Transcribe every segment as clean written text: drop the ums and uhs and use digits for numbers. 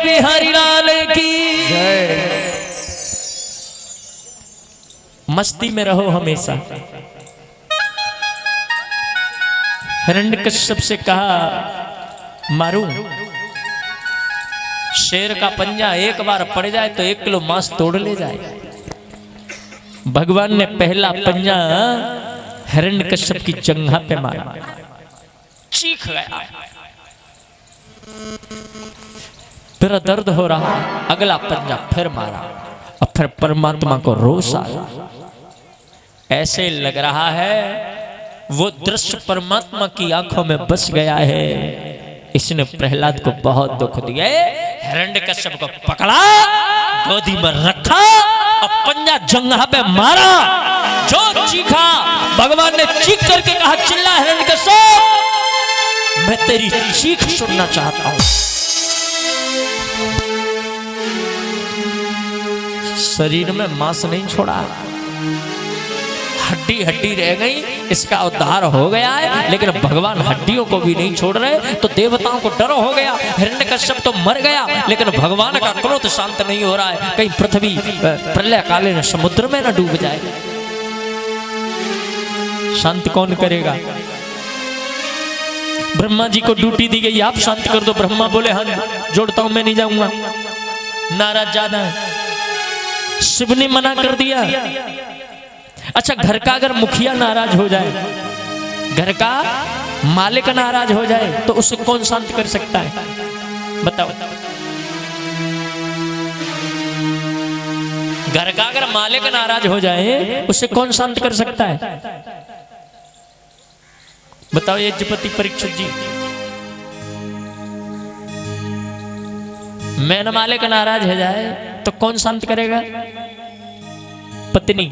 बिहारी लाल की मस्ती में रहो हमेशा। हिरण्यकश्यप से कहा मारू, शेर का पंजा एक बार पड़ जाए तो 1 किलो मांस तोड़ ले जाए। भगवान ने पहला पंजा हिरण्यकश्यप की जंघा पे मारा, चीख गया। फिर दर्द हो रहा, अगला पंजा फिर मारा और फिर परमात्मा को रोष आया। ऐसे लग रहा है वो दृश्य परमात्मा की आंखों में बस गया है। इसने प्रहलाद को बहुत दुख दिया। हिरण्यकश्यप को पकड़ा, गोदी में रखा और पंजा जंघा पे मारा। जो चीखा, भगवान ने चीख करके कहा चिल्ला हिरण्यकश्यप, मैं तेरी चीख सुनना चाहता हूं। शरीर में मांस नहीं छोड़ा, हड्डी हड्डी रह गई, इसका उद्धार हो गया है। लेकिन भगवान हड्डियों को भी नहीं छोड़ रहे, तो देवताओं को डर हो गया। हिरण्यकश्यप तो मर गया, लेकिन भगवान का क्रोध शांत नहीं हो रहा है। कहीं पृथ्वी प्रलय कालीन समुद्र में न डूब जाए। शांत कौन करेगा? ब्रह्मा जी को ड्यूटी दी गई, आप शांत कर दो। ब्रह्मा बोले हाँ जोड़ता हूं, मैं नहीं जाऊंगा, नाराज ज्यादा है। शिव ने मना कर दिया। अच्छा, घर का अगर मुखिया नाराज हो जाए, घर का मालिक नाराज हो जाए, तो उसे कौन शांत कर सकता है? बताओ। घर का अगर मालिक नाराज हो जाए, उसे कौन शांत कर सकता है? बताओ यज्ञपति परीक्षित जी। मैन मालिक नाराज हो जाए तो कौन शांत करेगा? पत्नी।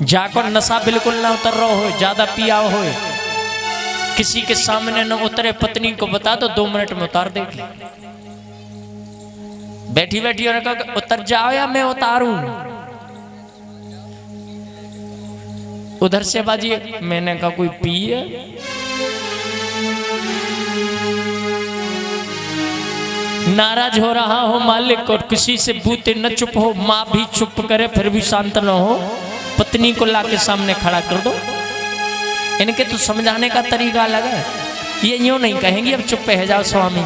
जाको नशा बिल्कुल ना उतर रहा हो, ज्यादा पिया हो, किसी के सामने न उतरे, पत्नी को बता दो 2 मिनट में उतार देगी। बैठी बैठी और कहा उतर जाओ या मैं उतारूं। उधर से बाजी, मैंने कहा कोई पी है? नाराज हो रहा हो मालिक और किसी से बूते न चुप हो, माँ भी चुप करे फिर भी शांत न हो, पत्नी को लाके सामने खड़ा कर दो। इनके तो समझाने का तरीका अलग है। ये यूं नहीं कहेंगी अब चुप है जाओ स्वामी,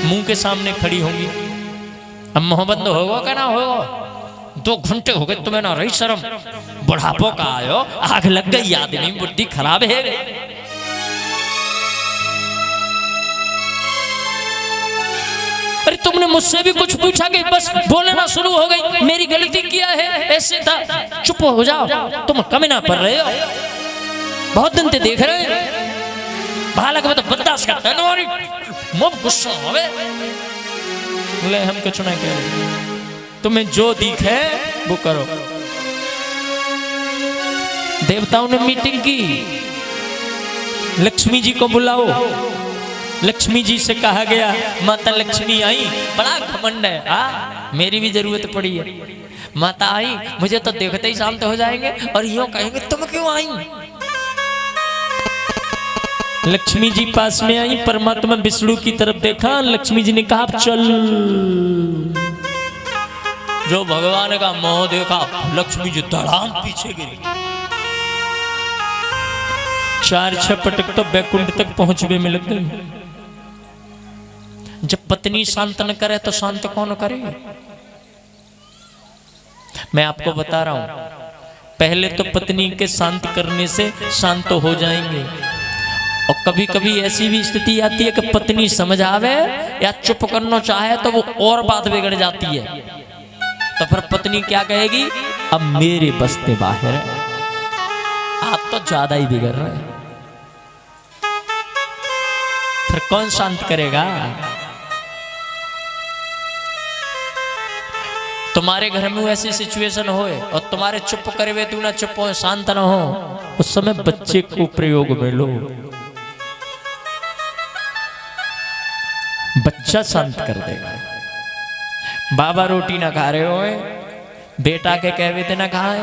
मुंह के सामने खड़ी होंगी। अब मोहब्बत होगा क्या ना होगा? 2 घंटे हो गए तुम्हें ना रही शर्म, बुढ़ापो का आयो, आग लग गई, आदमी बुद्धि खराब है। अरे तुमने मुझसे भी कुछ पूछा कि बस बोलना शुरू हो गई, मेरी गलती किया है, ऐसे था, चुप हो जाओ, तुम कमी ना पड़ रहे हो, बहुत दिन से देख रहे हैं, बालक में तो बर्दाश्त करता है ना, मोब गुस्सा होवे। बोले हम कुछ ना कह रहे, तुम्हें जो दिखे वो करो। देवताओं ने मीटिंग की, लक्ष्मी जी को बुलाओ। लक्ष्मी जी से कहा गया माता लक्ष्मी आई, बड़ा घमंड है, मेरी भी जरूरत पड़ी है। माता आई, मुझे तो देखते ही शांत हो जाएंगे और यूं कहेंगे तुम क्यों आई? लक्ष्मी जी पास में आई, परमात्मा विष्णु की तरफ देखा, लक्ष्मी जी ने कहा चल। जो भगवान का मोह देखा, लक्ष्मी जी धड़ाम पीछे गिरी। 4-6 पटक तो बैकुंठ तक पहुंचने में लग गए। जब पत्नी शांत न करे तो शांत कौन करे? मैं आपको बता रहा हूं, पहले तो पत्नी के शांत करने से शांत हो जाएंगे, और कभी कभी ऐसी भी स्थिति आती है कि पत्नी समझ आवे या चुप करना चाहे तो वो और बात बिगड़ जाती है। तो फिर पत्नी क्या कहेगी? अब मेरे बस्ते बाहर है, आप तो ज्यादा ही बिगड़ रहे हैं। फिर कौन शांत करेगा? तुम्हारे घर में ऐसी सिचुएशन होए और तुम्हारे चुप करे हुए तू ना चुप हो, शांत ना हो, उस समय बच्चे को प्रयोग में लो, बच्चा शांत कर देगा। बाबा रोटी ना खा रहे हो, बेटा के कहवे थे ना खाए,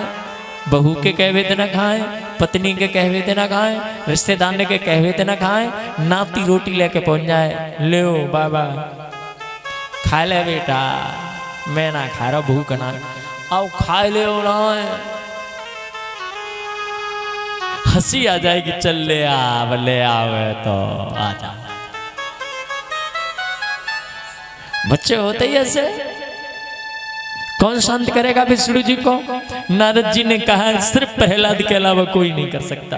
बहू के कहवे थे ना खाएं, पत्नी के कहवे थे ना खाएं, रिश्तेदार के कहवे थे ना खाएं, नाती रोटी लेके पहुंच जाए, ले बाबा खा ले बेटा, मैं ना खा रहा, भूख ना, आओ खा ले ना, हंसी आ जाएगी, चल ले आवे तो आ जा। बच्चे होते ही ऐसे, कौन शांत करेगा विष्णु जी को? नारद जी ने कहा सिर्फ प्रहलाद के अलावा कोई नहीं कर सकता।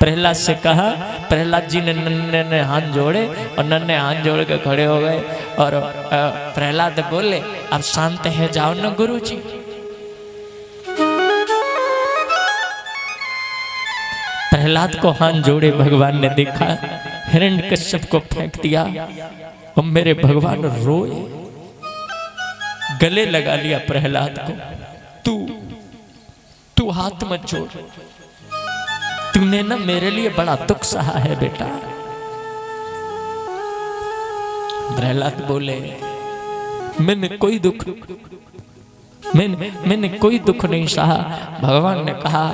प्रहलाद से कहा, प्रहलाद जी ने नन्हे ने हाथ जोड़े और नन्हे हाथ जोड़ के खड़े हो गए और प्रहलाद बोले अब शांत है जाओ ना गुरु जी। प्रहलाद को हाथ जोड़े भगवान ने देखा, हिरण्यकश्यप को फेंक दिया और मेरे भगवान रोए, गले लगा लिया प्रहलाद को, तू हाथ मत जोड़, तूने ना मेरे लिए बड़ा दुख सहा है बेटा। प्रहलाद बोले मैंने कोई दुख नहीं सहा। भगवान ने कहा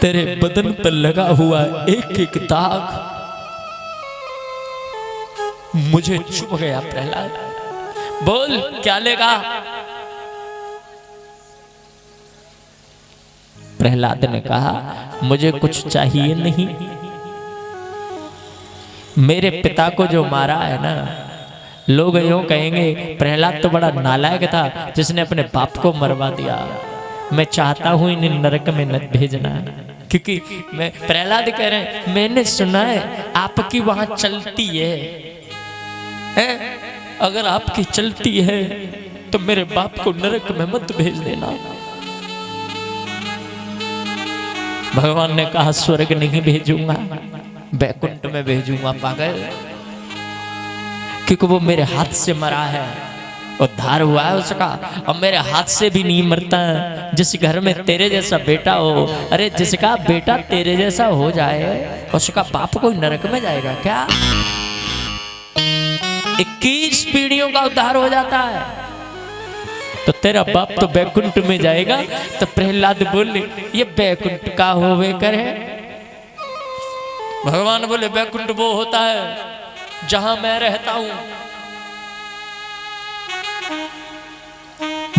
तेरे बदन पर लगा हुआ एक एक दाग मुझे चुभ गया। प्रहलाद बोल क्या लेगा? प्रहलाद ने कहा मुझे कुछ चाहिए नहीं, मेरे पिता को जो मारा है ना, लोग यूं कहेंगे प्रहलाद तो बड़ा नालायक था जिसने अपने बाप को मरवा दिया। मैं चाहता हूं इन्हें नरक में न भेजना, क्योंकि मैं प्रहलाद कह रहे हैं मैंने सुना है आपकी वहां चलती है, अगर आपकी चलती है तो मेरे बाप को नरक में मत भेज देना। भगवान ने कहा स्वर्ग नहीं भेजूंगा, बैकुंठ में भेजूंगा पागल, क्योंकि वो मेरे हाथ से मरा है, उद्धार हुआ है उसका, और मेरे हाथ से भी नहीं मरता। जिस घर में तेरे जैसा बेटा हो, अरे जिसका बेटा तेरे जैसा हो जाए उसका बाप कोई नरक में जाएगा क्या? 21 पीढ़ियों का उद्धार हो जाता है, तो तेरा बाप तो बैकुंठ में जाएगा। तो प्रहलाद बोले ये बैकुंठ का होवे करे? भगवान बोले बैकुंठ वो होता है जहां मैं रहता हूं।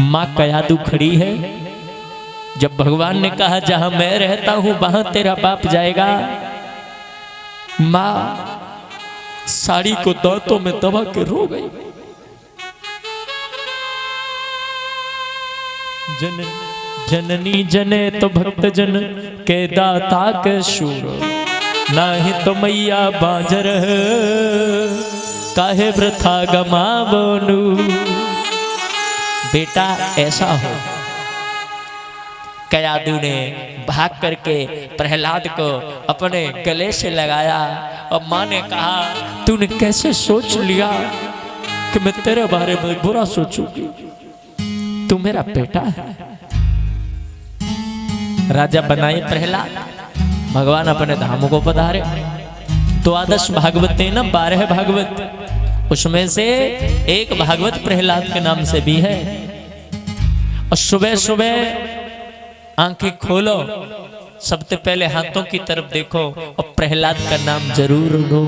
मां कयादू खड़ी है, जब भगवान ने कहा जहां मैं रहता हूं वहां तेरा बाप जाएगा, मां साड़ी को दांतों में दबा के रो गई। जननी जने तो भक्त जन के दाता के शूर, नाही तो मैया बाजर काहे वृथा गमावनु। बेटा ऐसा हो। कयादू ने भाग करके प्रहलाद को अपने गले से लगाया और मां ने कहा तूने कैसे सोच लिया कि मैं तेरे बारे में बुरा सोचूंगी? तू मेरा बेटा है। राजा बनाए प्रहलाद, भगवान अपने धामों को पधारे। 12 भागवत है ना, 12 भागवत, उसमें से एक भागवत प्रहलाद के नाम से भी है। और सुबह सुबह आंखें खोलो, सबसे पहले हाथों की तरफ देखो और प्रहलाद का नाम जरूर लो।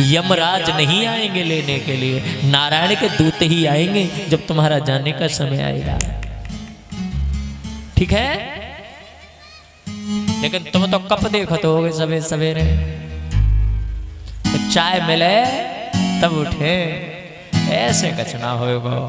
यमराज नहीं आएंगे लेने के लिए, नारायण के दूत ही आएंगे जब तुम्हारा जाने का समय आएगा। ठीक है? लेकिन तुम तो कब देखो तो होगे सवेरे सवेरे, तो चाय मिले तब उठे, ऐसे कचना होगा।